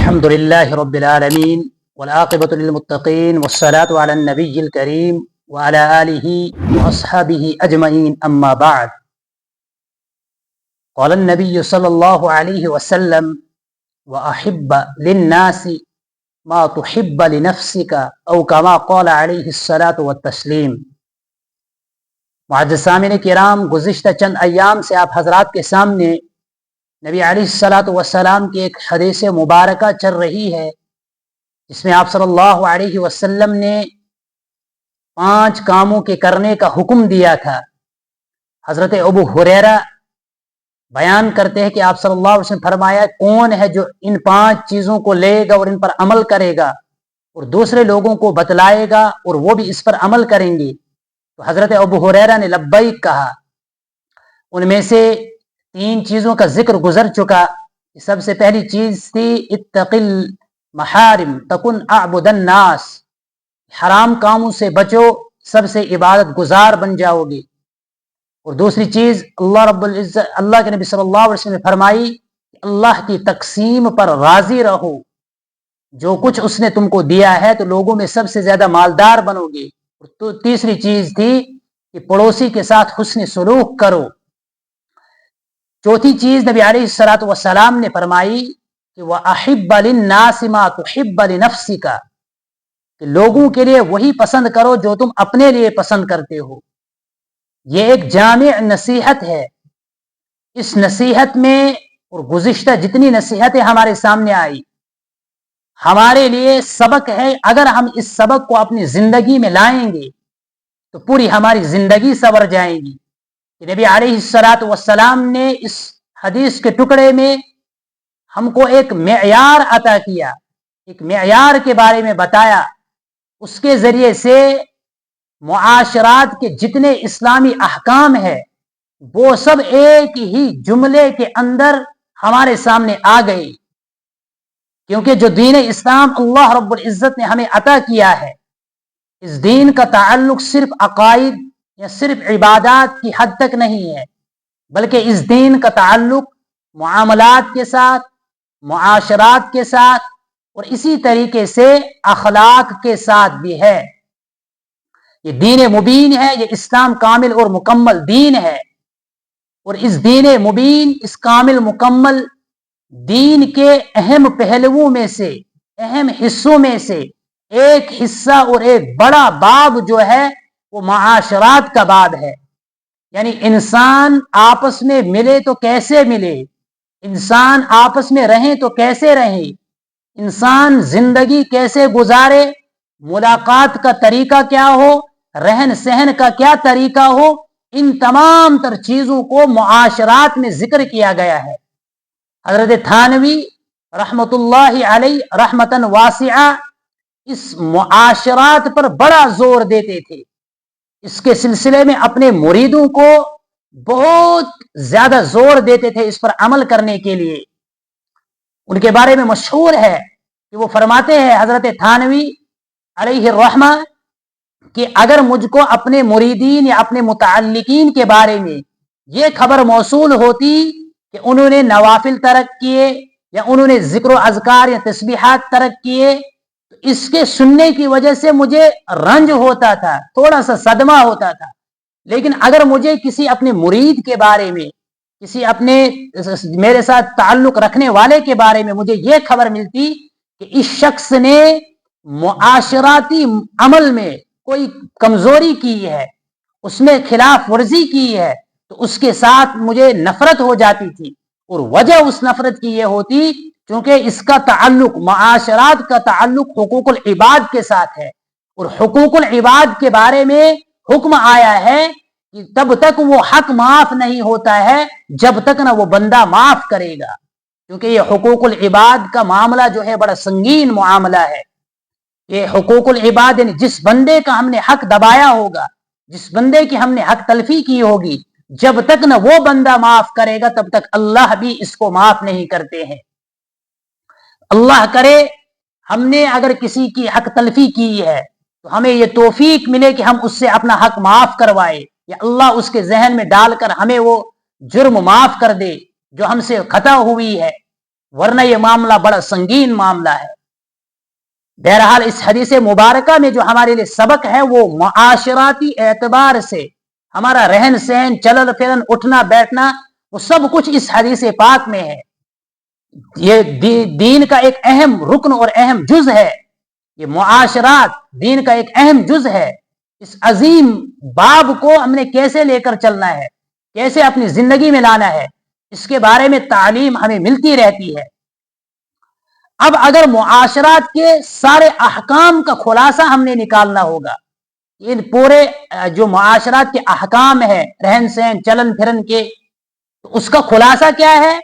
الحمد لله رب العالمين والعاقبة للمتقين والصلاة على النبي الكريم وعلى آله وأصحابه أجمعين أما بعد. قال النبي صلى الله عليه وسلم وأحب للناس ما تحب لنفسك أو كما قال عليه الصلاة والتسليم. معزز سامعین کرام، گزشتہ چند ایام سے آپ حضرات کے سامنے نبی علیہ الصلاۃ والسلام کی ایک حدیث مبارکہ چل رہی ہے، جس میں آپ صلی اللہ علیہ وسلم نے 5 کاموں کے کرنے کا حکم دیا تھا. حضرت ابو ہریرہ بیان کرتے ہیں کہ آپ صلی اللہ علیہ وسلم فرمایا، کون ہے جو ان 5 چیزوں کو لے گا اور ان پر عمل کرے گا اور دوسرے لوگوں کو بتلائے گا اور وہ بھی اس پر عمل کریں گے؟ تو حضرت ابو ہریرہ نے لبیک کہا. ان میں سے 3 چیزوں کا ذکر گزر چکا. سب سے پہلی چیز تھی اتق المحارم تکن اعبد الناس، حرام کاموں سے بچو، سب سے عبادت گزار بن جاؤ گے. اور دوسری چیز اللہ رب العزت، اللہ کے نبی صلی اللہ علیہ وسلم نے فرمائی کہ اللہ کی تقسیم پر راضی رہو، جو کچھ اس نے تم کو دیا ہے تو لوگوں میں سب سے زیادہ مالدار بنو گے. تو تیسری چیز تھی کہ پڑوسی کے ساتھ حسن سلوک کرو. چوتھی چیز نبی علیہ الصلوۃ والسلام نے فرمائی کہ وَأَحِبَّ لِلنَّاسِ مَا تُحِبَّ لِنَفْسِكَ، کہ لوگوں کے لیے وہی پسند کرو جو تم اپنے لیے پسند کرتے ہو. یہ ایک جامع نصیحت ہے. اس نصیحت میں اور گزشتہ جتنی نصیحتیں ہمارے سامنے آئی، ہمارے لیے سبق ہے. اگر ہم اس سبق کو اپنی زندگی میں لائیں گے تو پوری ہماری زندگی سنور جائے گی. کہ نبی علیہ الصلوۃ والسلام نے اس حدیث کے ٹکڑے میں ہم کو ایک معیار عطا کیا، ایک معیار کے بارے میں بتایا. اس کے ذریعے سے معاشرات کے جتنے اسلامی احکام ہے وہ سب ایک ہی جملے کے اندر ہمارے سامنے آ گئے. کیونکہ جو دین اسلام اللہ رب العزت نے ہمیں عطا کیا ہے، اس دین کا تعلق صرف عقائد یا صرف عبادات کی حد تک نہیں ہے، بلکہ اس دین کا تعلق معاملات کے ساتھ، معاشرات کے ساتھ اور اسی طریقے سے اخلاق کے ساتھ بھی ہے. یہ دین مبین ہے، یہ اسلام کامل اور مکمل دین ہے. اور اس دین مبین، اس کامل مکمل دین کے اہم پہلوؤں میں سے، اہم حصوں میں سے ایک حصہ اور ایک بڑا باب جو ہے وہ معاشرات کا باب ہے. یعنی انسان آپس میں ملے تو کیسے ملے، انسان آپس میں رہیں تو کیسے رہیں، انسان زندگی کیسے گزارے، ملاقات کا طریقہ کیا ہو، رہن سہن کا کیا طریقہ ہو، ان تمام تر چیزوں کو معاشرات میں ذکر کیا گیا ہے. حضرت تھانوی رحمت اللہ علیہ رحمتاً واسعہ اس معاشرات پر بڑا زور دیتے تھے. اس کے سلسلے میں اپنے مریدوں کو بہت زیادہ زور دیتے تھے اس پر عمل کرنے کے لیے. ان کے بارے میں مشہور ہے کہ وہ فرماتے ہیں حضرت تھانوی علیہ الرحمہ کہ اگر مجھ کو اپنے مریدین یا اپنے متعلقین کے بارے میں یہ خبر موصول ہوتی کہ انہوں نے نوافل ترک کیے یا انہوں نے ذکر و اذکار یا تسبیحات ترک کیے، تو اس کے سننے کی وجہ سے مجھے رنج ہوتا تھا، تھوڑا سا صدمہ ہوتا تھا. لیکن اگر مجھے کسی اپنے مرید کے بارے میں، کسی اپنے میرے ساتھ تعلق رکھنے والے کے بارے میں مجھے یہ خبر ملتی کہ اس شخص نے معاشراتی عمل میں کوئی کمزوری کی ہے، اس میں خلاف ورزی کی ہے، تو اس کے ساتھ مجھے نفرت ہو جاتی تھی. اور وجہ اس نفرت کی یہ ہوتی کیونکہ اس کا تعلق، معاشرات کا تعلق حقوق العباد کے ساتھ ہے. اور حقوق العباد کے بارے میں حکم آیا ہے کہ تب تک وہ حق معاف نہیں ہوتا ہے جب تک نہ وہ بندہ معاف کرے گا. کیونکہ یہ حقوق العباد کا معاملہ جو ہے بڑا سنگین معاملہ ہے. یہ حقوق العباد یعنی جس بندے کا ہم نے حق دبایا ہوگا، جس بندے کی ہم نے حق تلفی کی ہوگی، جب تک نہ وہ بندہ معاف کرے گا تب تک اللہ بھی اس کو معاف نہیں کرتے ہیں. اللہ کرے ہم نے اگر کسی کی حق تلفی کی ہے تو ہمیں یہ توفیق ملے کہ ہم اس سے اپنا حق معاف کروائے، یا اللہ اس کے ذہن میں ڈال کر ہمیں وہ جرم معاف کر دے جو ہم سے خطا ہوئی ہے. ورنہ یہ معاملہ بڑا سنگین معاملہ ہے۔ بہرحال اس حدیث مبارکہ میں جو ہمارے لیے سبق ہے وہ معاشراتی اعتبار سے ہمارا رہن سہن، چلن پھرن، اٹھنا بیٹھنا، وہ سب کچھ اس حدیث پاک میں ہے۔ یہ دین کا ایک اہم رکن اور اہم جز ہے۔ یہ معاشرات دین کا ایک اہم جز ہے۔ اس عظیم باب کو ہم نے کیسے لے کر چلنا ہے، کیسے اپنی زندگی میں لانا ہے، اس کے بارے میں تعلیم ہمیں ملتی رہتی ہے۔ اب اگر معاشرات کے سارے احکام کا خلاصہ ہم نے نکالنا ہوگا، ان پورے جو معاشرات کے احکام ہے رہن سہن چلن پھرن کے، تو اس کا خلاصہ کیا ہے؟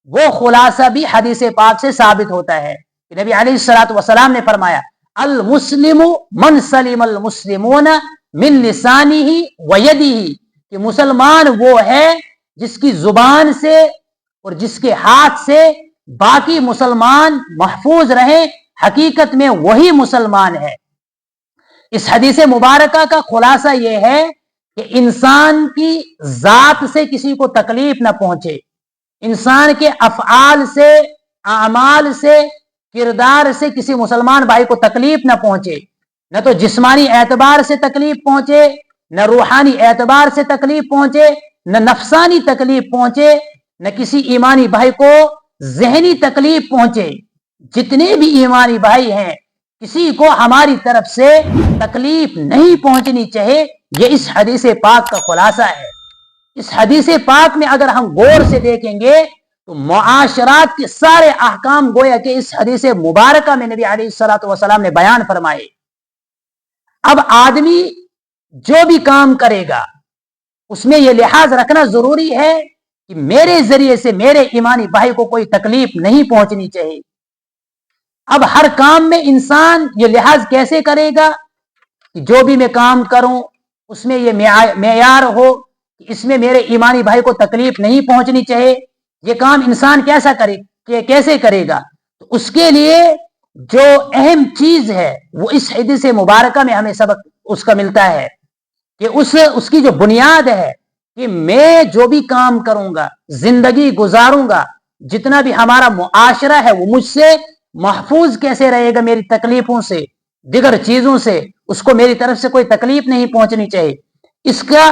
وہ خلاصہ بھی حدیث پاک سے ثابت ہوتا ہے کہ نبی علیہ الصلوۃ والسلام نے فرمایا المسلم من سلم المسلمون من لسانہ و یدہ، کہ مسلمان وہ ہے جس کی زبان سے اور جس کے ہاتھ سے باقی مسلمان محفوظ رہیں۔ حقیقت میں وہی مسلمان ہے۔ اس حدیث مبارکہ کا خلاصہ یہ ہے کہ انسان کی ذات سے کسی کو تکلیف نہ پہنچے، انسان کے افعال سے، اعمال سے، کردار سے کسی مسلمان بھائی کو تکلیف نہ پہنچے، نہ تو جسمانی اعتبار سے تکلیف پہنچے، نہ روحانی اعتبار سے تکلیف پہنچے، نہ نفسانی تکلیف پہنچے، نہ کسی ایمانی بھائی کو ذہنی تکلیف پہنچے۔ جتنے بھی ایمانی بھائی ہیں کسی کو ہماری طرف سے تکلیف نہیں پہنچنی چاہیے۔ یہ اس حدیث پاک کا خلاصہ ہے۔ اس حدیث پاک میں اگر ہم غور سے دیکھیں گے تو معاشرات کے سارے احکام گویا کہ اس حدیث مبارکہ میں نبی علیہ الصلوۃ والسلام نے بیان فرمائے۔ اب آدمی جو بھی کام کرے گا اس میں یہ لحاظ رکھنا ضروری ہے کہ میرے ذریعے سے میرے ایمانی بھائی کو کوئی تکلیف نہیں پہنچنی چاہیے۔ اب ہر کام میں انسان یہ لحاظ کیسے کرے گا کہ جو بھی میں کام کروں اس میں یہ معیار ہو کہ اس میں میرے ایمانی بھائی کو تکلیف نہیں پہنچنی چاہیے۔ یہ کام انسان کیسے کرے گا؟ تو اس کے لیے جو اہم چیز ہے وہ اس حدیث مبارکہ میں ہمیں سبق اس کا ملتا ہے کہ اس کی جو بنیاد ہے کہ میں جو بھی کام کروں گا، زندگی گزاروں گا، جتنا بھی ہمارا معاشرہ ہے وہ مجھ سے محفوظ کیسے رہے گا، میری تکلیفوں سے، دیگر چیزوں سے، اس کو میری طرف سے کوئی تکلیف نہیں پہنچنی چاہیے۔ اس کا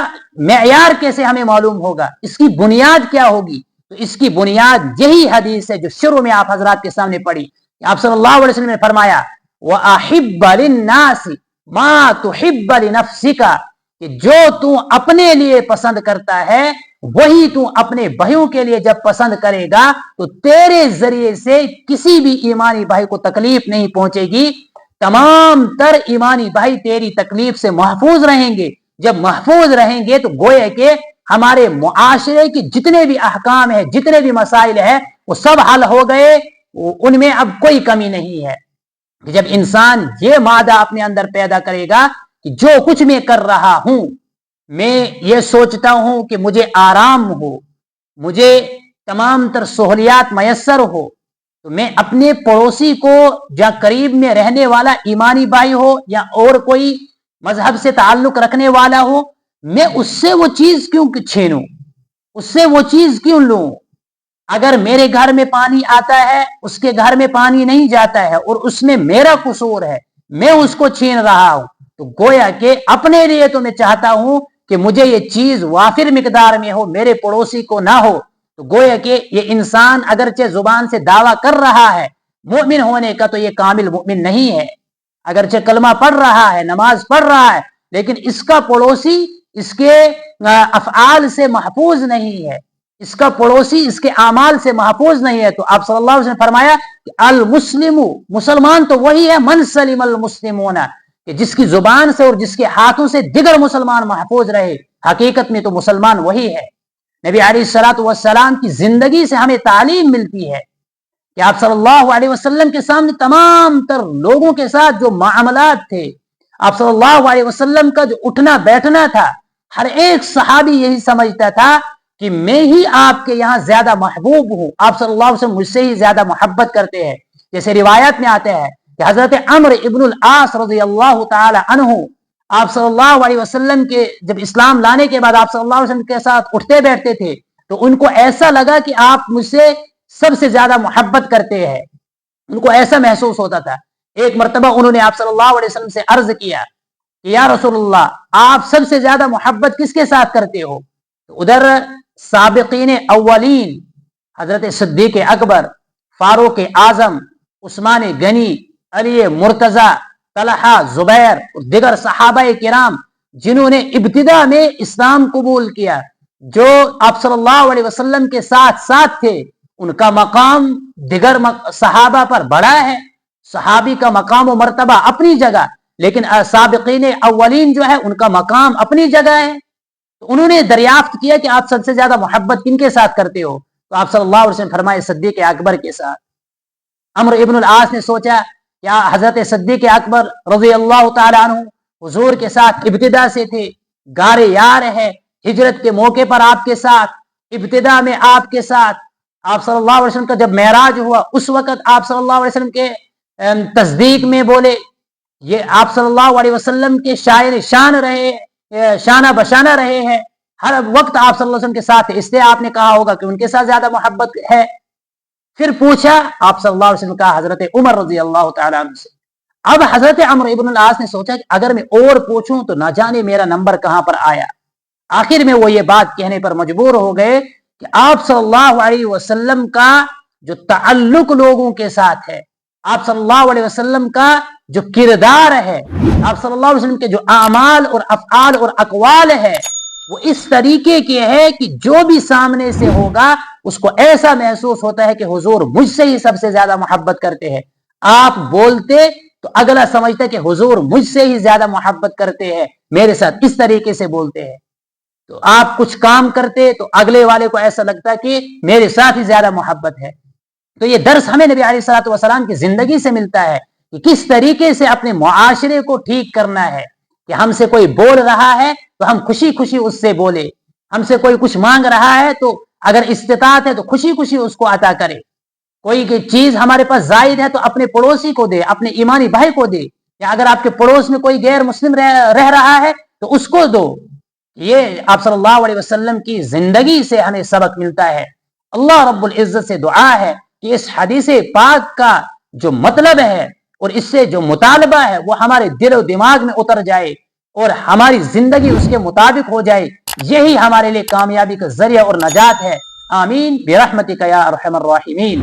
معیار کیسے ہمیں معلوم ہوگا، اس کی بنیاد کیا ہوگی؟ تو اس کی بنیاد یہی حدیث ہے جو شروع میں آپ حضرات کے سامنے پڑھی۔ آپ صلی اللہ علیہ وسلم نے فرمایا وَأَحِبَّ لِلنَّاسِ مَا تُحِبَّ لِنَفْسِكَ، کہ جو تو اپنے لیے پسند کرتا ہے وہی تو اپنے بھائیوں کے لیے جب پسند کرے گا تو تیرے ذریعے سے کسی بھی ایمانی بھائی کو تکلیف نہیں پہنچے گی۔ تمام تر ایمانی بھائی تیری تکلیف سے محفوظ رہیں گے۔ جب محفوظ رہیں گے تو گویا کہ ہمارے معاشرے کی جتنے بھی احکام ہیں، جتنے بھی مسائل ہیں، وہ سب حل ہو گئے، ان میں اب کوئی کمی نہیں ہے۔ جب انسان یہ مادہ اپنے اندر پیدا کرے گا کہ جو کچھ میں کر رہا ہوں میں یہ سوچتا ہوں کہ مجھے آرام ہو، مجھے تمام تر سہولیات میسر ہو، تو میں اپنے پڑوسی کو یا قریب میں رہنے والا ایمانی بھائی ہو یا اور کوئی مذہب سے تعلق رکھنے والا ہو، میں اس سے وہ چیز کیوں چھینوں، اس سے وہ چیز کیوں لوں؟ اگر میرے گھر میں پانی آتا ہے اس کے گھر میں پانی نہیں جاتا ہے اور اس میں میرا قصور ہے، میں اس کو چھین رہا ہوں، تو گویا کہ اپنے لیے تو میں چاہتا ہوں کہ مجھے یہ چیز وافر مقدار میں ہو، میرے پڑوسی کو نہ ہو۔ تو گویا کہ یہ انسان اگرچہ زبان سے دعویٰ کر رہا ہے مومن ہونے کا، تو یہ کامل مومن نہیں ہے۔ اگرچہ کلمہ پڑھ رہا ہے، نماز پڑھ رہا ہے، لیکن اس کا پڑوسی اس کے افعال سے محفوظ نہیں ہے، اس کا پڑوسی اس کے اعمال سے محفوظ نہیں ہے۔ تو آپ صلی اللہ علیہ وسلم نے فرمایا کہ المسلم، مسلمان تو وہی ہے، من سلم المسلمون، کہ جس کی زبان سے اور جس کے ہاتھوں سے دیگر مسلمان محفوظ رہے۔ حقیقت میں تو مسلمان وہی ہے۔ نبی علیہ الصلوۃ والسلام کی زندگی سے ہمیں تعلیم ملتی ہے کہ آپ صلی اللہ علیہ وسلم کے سامنے تمام تر لوگوں کے ساتھ جو معاملات تھے، آپ صلی اللہ علیہ وسلم کا جو اٹھنا بیٹھنا تھا، ہر ایک صحابی یہی سمجھتا تھا کہ میں ہی آپ کے یہاں زیادہ محبوب ہوں، آپ صلی اللہ علیہ وسلم مجھ سے ہی زیادہ محبت کرتے ہیں۔ جیسے روایت میں آتے ہیں کہ حضرت عمرو ابن العاص رضی اللہ تعالی عنہ آپ صلی اللہ علیہ وسلم کے جب اسلام لانے کے بعد آپ صلی اللہ علیہ وسلم کے ساتھ اٹھتے بیٹھتے تھے تو ان کو ایسا لگا کہ آپ مجھ سے سب سے زیادہ محبت کرتے ہیں. ان کو ایسا محسوس ہوتا تھا. ایک مرتبہ انہوں نے آپ صلی اللہ علیہ وسلم سے عرض کیا کہ یا رسول اللہ, آپ سب سے زیادہ محبت کس کے ساتھ کرتے ہو؟ تو ادھر سابقین اولین حضرت صدیق اکبر, فاروق اعظم, عثمان غنی, علی مرتضی, طلحہ, زبیر اور دیگر صحابہ کرام جنہوں نے ابتدا میں اسلام قبول کیا, جو آپ صلی اللہ علیہ وسلم کے ساتھ ساتھ تھے, ان کا مقام دیگر صحابہ پر بڑا ہے. صحابی کا مقام و مرتبہ اپنی جگہ, لیکن سابقین اولین جو ہے ان کا مقام اپنی جگہ ہے. تو انہوں نے دریافت کیا کہ آپ سب سے زیادہ محبت کن کے ساتھ کرتے ہو؟ تو آپ صلی اللہ علیہ وسلم فرمائے صدیق اکبر کے ساتھ. عمرو ابن العاص نے سوچا کیا حضرت صدیق اکبر رضی اللہ تعالی عنہ حضور کے ساتھ ابتدا سے تھے, غار یار ہے, ہجرت کے موقع پر آپ کے ساتھ, ابتدا میں آپ کے ساتھ, آپ صلی اللہ علیہ وسلم کا جب معراج ہوا اس وقت آپ صلی اللہ علیہ وسلم کے تصدیق میں بولے, یہ آپ صلی اللہ علیہ وسلم کے شاعر شان رہے, شانہ بشانہ رہے ہیں, ہر وقت آپ صلی اللہ علیہ وسلم کے ساتھ, اس لیے آپ نے کہا ہوگا کہ ان کے ساتھ زیادہ محبت ہے. پھر پوچھا آپ صلی اللہ علیہ وسلم کا حضرت عمر رضی اللہ تعالیٰ عنہ سے. اب حضرت عمرو ابن العاص نے سوچا کہ اگر میں اور پوچھوں تو نہ جانے میرا نمبر کہاں پر آیا. آخر میں وہ یہ بات کہنے پر مجبور ہو گئے کہ آپ صلی اللہ علیہ وسلم کا جو تعلق لوگوں کے ساتھ ہے, آپ صلی اللہ علیہ وسلم کا جو کردار ہے, آپ صلی اللہ علیہ وسلم کے جو اعمال اور افعال اور اقوال ہے, وہ اس طریقے کے ہے کہ جو بھی سامنے سے ہوگا اس کو ایسا محسوس ہوتا ہے کہ حضور مجھ سے ہی سب سے زیادہ محبت کرتے ہیں. آپ بولتے تو اگلا سمجھتا ہے کہ حضور مجھ سے ہی زیادہ محبت کرتے ہیں, میرے ساتھ اس طریقے سے بولتے ہیں. تو آپ کچھ کام کرتے تو اگلے والے کو ایسا لگتا کہ میرے ساتھ ہی زیادہ محبت ہے. تو یہ درس ہمیں نبی علیہ الصلوۃ والسلام کی زندگی سے ملتا ہے کہ کس طریقے سے اپنے معاشرے کو ٹھیک کرنا ہے, کہ ہم سے کوئی بول رہا ہے تو ہم خوشی خوشی اس سے بولے, ہم سے کوئی کچھ مانگ رہا ہے تو اگر استطاعت ہے تو خوشی خوشی اس کو عطا کرے. کوئی چیز ہمارے پاس زائد ہے تو اپنے پڑوسی کو دے, اپنے ایمانی بھائی کو دے, یا اگر آپ کے پڑوس میں کوئی غیر مسلم رہ رہا ہے تو اس کو دو. یہ آپ صلی اللہ علیہ وسلم کی زندگی سے ہمیں سبق ملتا ہے. اللہ رب العزت سے دعا ہے کہ اس حدیث پاک کا جو مطلب ہے اور اس سے جو مطالبہ ہے وہ ہمارے دل و دماغ میں اتر جائے اور ہماری زندگی اس کے مطابق ہو جائے. یہی ہمارے لیے کامیابی کا ذریعہ اور نجات ہے. آمین برحمتک یا ارحم الراحمین.